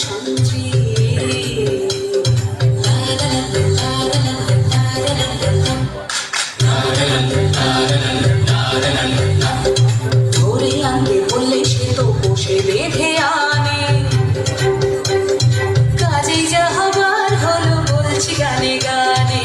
শান্তি। ধরে আনতে বললে সে তো বসে বেঁধে আনে, কাজে যাহাবার হলো বলছি গানে গানে।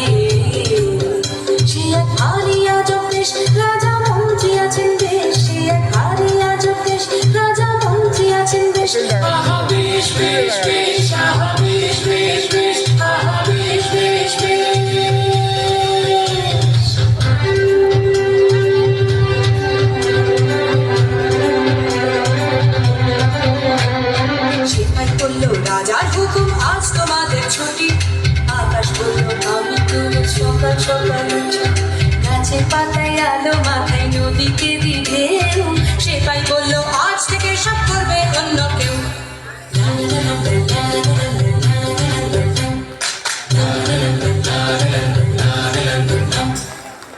সে এক ভারী আজব দেশ, রাজা মন্ত্রী আছেন বেশ, সে এক ভারী আজব দেশ, রাজা মন্ত্রী আছেন বেশ। আহা বেশ বেশ বেশ, আহা বেশ বেশ বেশ, আহা বেশ বেশ বেশ। সেপাই বলল রাজার হুকুম আজ তোমাদের ছুটি, আকাশ বলল আমি তোর সকাল সকাল উঠি, গাছের পাতায় আলো মাথায় নদীকে দিবে। সেপাই বলল আজ থেকে সব করবে অন্য কেউ।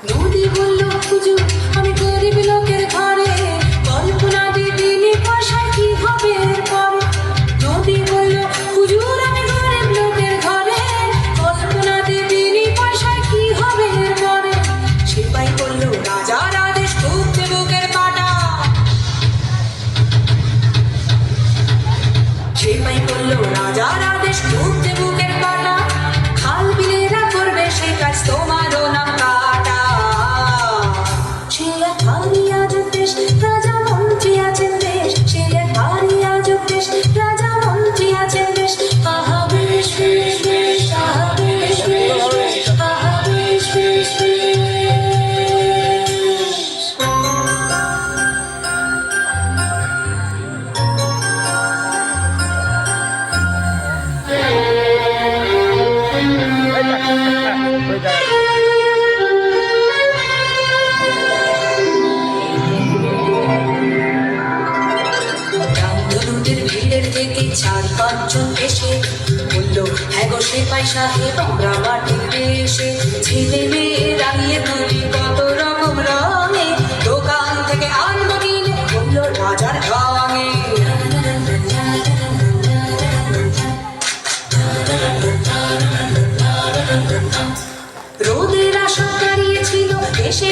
নদী বলল হুজুর আমি গরিব লোকের ঘরে, কল্পনা দিদিনি পয়সায় কি হবে এরপর। নদী বলল হুজুর আমি গরিব লোকের ঘরে, কল্পনা দিদিনি পয়সায় কি হবে এরপরে। সেপাই বলল রাজার আদেশ ঢুকতে বুকের পাটা, সেপাই বলল রাজার আদেশ ঢুকতে বুকের পাটা, খাল বিলেরা করবে সে কাজ তোমারও নাম কাটা। সে এক ভারী আজব দেশ, রাজা মন্ত্রী আছেন বেশ, সে এক ভারী আজব দেশ, রাজা মন্ত্রী আছেন বেশ। আহা বেশ বেশ বেশ, আহা বেশ বেশ বেশ, আহা বেশ বেশ বেশ। রামধনুদের ভিড়ের থেকে চার পাঁচজন এসে বলল হ্যাঁ গো সেপাই সাহেব আমরা মাটিতে এসে। ছেলে মেয়ে রাঙিয়ে তুলি কত রকম রঙে, দোকান থেকে আনবো কিনে বলল রাজার গাঙে। রোদের আশা দাঁড়িয়েছিল দেশে